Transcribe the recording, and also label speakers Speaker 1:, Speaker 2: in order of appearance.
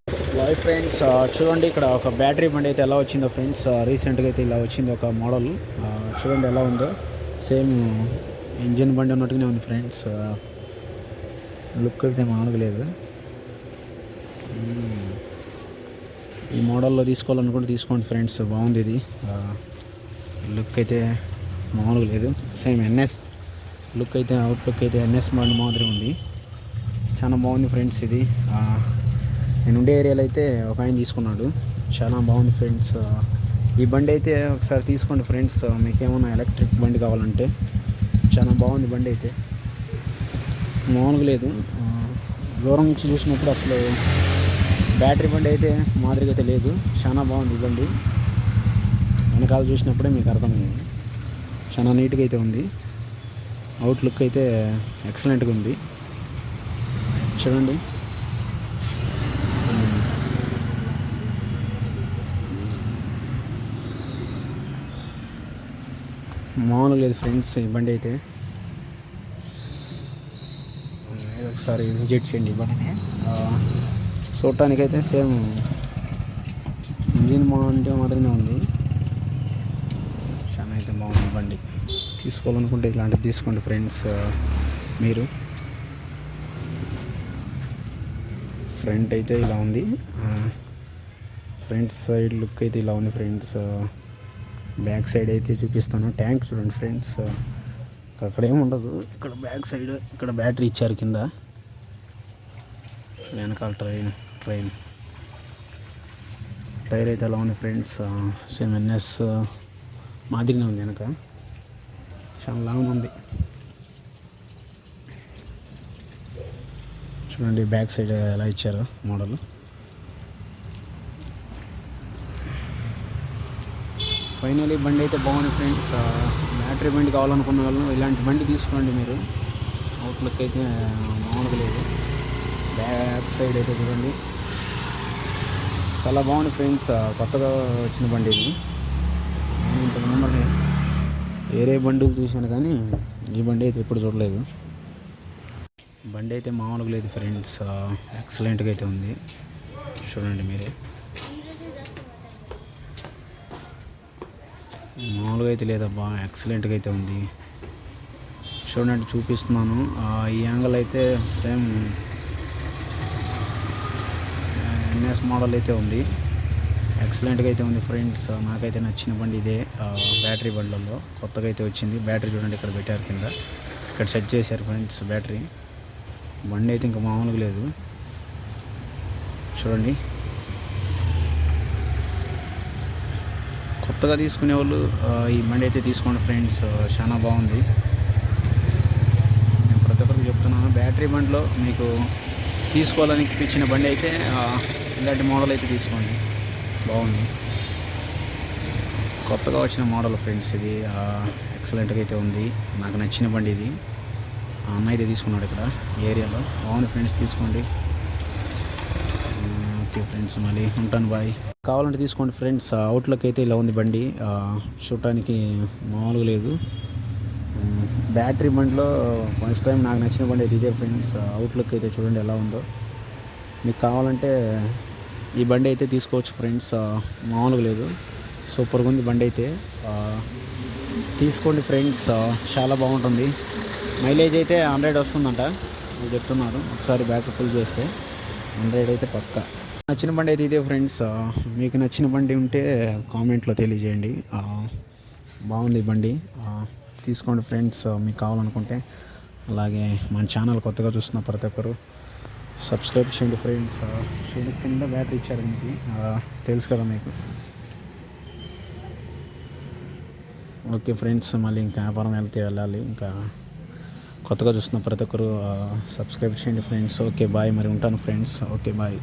Speaker 1: Hi friends, చూడండి ఇక్కడ ఒక బ్యాటరీ బండి అయితే ఎలా వచ్చిందో ఫ్రెండ్స్. రీసెంట్గా అయితే ఇలా వచ్చింది ఒక మోడల్. చూడండి ఎలా ఉందో, సేమ్ ఇంజిన్ బండి ఉన్నట్టుగానే ఉంది ఫ్రెండ్స్. లుక్ అయితే మామూలుగా లేదు. ఈ మోడల్లో తీసుకోవాలనుకుంటే తీసుకోండి ఫ్రెండ్స్, బాగుంది ఇది. లుక్ అయితే మామూలుగా లేదు. సేమ్ ఎన్ఎస్ లుక్ అయితే, అవుట్ లుక్ అయితే ఎన్ఎస్ బండి మాదిరి ఉంది. చాలా బాగుంది ఫ్రెండ్స్ ఇది. నేను ఉండే ఏరియాలో అయితే ఒక ఆయన తీసుకున్నాడు, చాలా బాగుంది ఫ్రెండ్స్. ఈ బండి అయితే ఒకసారి తీసుకోండి ఫ్రెండ్స్. మీకు ఏమైనా ఎలక్ట్రిక్ బండి కావాలంటే చాలా బాగుంది బండి అయితే, మామూలుగా లేదు. దూరం నుంచి చూసినప్పుడు అసలు బ్యాటరీ బండి అయితే మాదిరిగా అయితే లేదు. చాలా బాగుంది ఈ బండి. వెనకాల చూసినప్పుడే మీకు అర్థమైంది. చాలా నీట్గా అయితే ఉంది. అవుట్లుక్ అయితే ఎక్సలెంట్గా ఉంది. చూడండి, మామూలుగా లేదు ఫ్రెండ్స్ ఈ బండి అయితే. ఒకసారి విజిట్ చేయండి ఈ బండిని. చూడటానికైతే సేమ్ ఇంజిన్ అంటే మాత్రమే ఉంది. చాలా అయితే బాగుంది బండి. తీసుకోవాలనుకుంటే ఇలాంటివి తీసుకోండి ఫ్రెండ్స్. మీరు ఫ్రంట్ అయితే ఇలా ఉంది. ఫ్రంట్ సైడ్ లుక్ అయితే ఇలా ఉంది ఫ్రెండ్స్. బ్యాక్ సైడ్ అయితే చూపిస్తాను. ట్యాంక్ చూడండి ఫ్రెండ్స్, అక్కడ ఏమి ఉండదు. ఇక్కడ బ్యాక్ సైడ్ ఇక్కడ బ్యాటరీ ఇచ్చారు కింద. వెనకాల ట్రైన్ టైర్ అయితే ఎలా ఉంది ఫ్రెండ్స్. సేమ్ ఎన్ఎస్ మాదిరిగా ఉంది. వెనక చాలా లాంగ్ ఉంది. చూడండి బ్యాక్ సైడ్ ఎలా ఇచ్చారు మోడల్. ఫైనలీ బండి అయితే బాగుంది ఫ్రెండ్స్. బ్యాటరీ బండి కావాలనుకున్న వాళ్ళు ఇలాంటి బండి తీసుకోండి మీరు. అవుట్లుక్ అయితే మామూలుగా లేదు. బ్యాక్ సైడ్ అయితే చూడండి, చాలా బాగుంది ఫ్రెండ్స్. కొత్తగా వచ్చిన బండి ఇది. నేను ఇంతకుముందు వేరే బండులు చూశాను కానీ ఈ బండి అయితే ఎప్పుడు చూడలేదు. బండి అయితే మామూలుగా లేదు ఫ్రెండ్స్. ఎక్సలెంట్గా అయితే ఉంది. చూడండి మీరే, మామూలుగా అయితే లేదబ్బా, ఎక్సలెంట్గా అయితే ఉంది. చూడండి చూపిస్తున్నాను. ఈ యాంగిల్ అయితే సేమ్ ఎన్ఎస్ మోడల్ అయితే ఉంది. ఎక్సలెంట్గా అయితే ఉంది ఫ్రెండ్స్. నాకైతే నచ్చిన బండి ఇదే. బ్యాటరీ బండ్లలో కొత్తగా అయితే వచ్చింది. బ్యాటరీ చూడండి ఇక్కడ పెట్టారు కింద, ఇక్కడ సెట్ చేశారు ఫ్రెండ్స్ బ్యాటరీ. బండి అయితే ఇంకా మామూలుగా లేదు. చూడండి, కొత్తగా తీసుకునే వాళ్ళు ఈ బండి అయితే తీసుకోండి ఫ్రెండ్స్. చాలా బాగుంది. నేను ప్రతి ఒక్కరికి చెప్తున్నాను, బ్యాటరీ బండిలో మీకు తీసుకోవాలని ఇచ్చిన బండి అయితే ఇలాంటి మోడల్ అయితే తీసుకోండి, బాగుంది. కొత్తగా వచ్చిన మోడల్ ఫ్రెండ్స్ ఇది. ఎక్సలెంట్గా అయితే ఉంది. నాకు నచ్చిన బండి ఇది. అన్న అయితే తీసుకున్నాడు ఇక్కడ ఏరియాలో. బాగుంది ఫ్రెండ్స్, తీసుకోండి. ఓకే ఫ్రెండ్స్, మళ్ళీ ఉంటాను, బాయ్. కావాలంటే తీసుకోండి ఫ్రెండ్స్. అవుట్లుక్ అయితే ఇలా ఉంది బండి. చూడటానికి మామూలుగా లేదు. బ్యాటరీ బండిలో ఫస్ట్ టైం నాకు నచ్చిన బండి అయితే ఇదే ఫ్రెండ్స్. అవుట్లుక్ అయితే చూడండి ఎలా ఉందో. మీకు కావాలంటే ఈ బండి అయితే తీసుకోవచ్చు ఫ్రెండ్స్. మామూలుగా లేదు, సూపర్గా ఉంది బండి అయితే. తీసుకోండి ఫ్రెండ్స్, చాలా బాగుంటుంది. మైలేజ్ అయితే 100 వస్తుందంట మీరు చెప్తున్నారు. ఒకసారి బ్యాటరీ ఫుల్ చేస్తే 100 అయితే పక్కా. నచ్చిన బండి అయితే ఇదే ఫ్రెండ్స్. మీకు నచ్చిన బండి ఉంటే కామెంట్లో తెలియజేయండి. బాగుంది బండి, తీసుకోండి ఫ్రెండ్స్ మీకు కావాలనుకుంటే. అలాగే మన ఛానల్ కొత్తగా చూస్తున్న ప్రతి ఒక్కరు సబ్స్క్రైబ్ చేయండి ఫ్రెండ్స్. చూడు కింద బ్యాటరీ ఇచ్చారు మీకు, తెలుసు కదా మీకు. ఓకే ఫ్రెండ్స్, మళ్ళీ ఇంకా వ్యాపారం వెళ్తే వెళ్ళాలి. ఇంకా కొత్తగా చూస్తున్న ప్రతి ఒక్కరు సబ్స్క్రైబ్ చేయండి ఫ్రెండ్స్. ఓకే బాయ్, మరి ఉంటాను ఫ్రెండ్స్. Okay bye.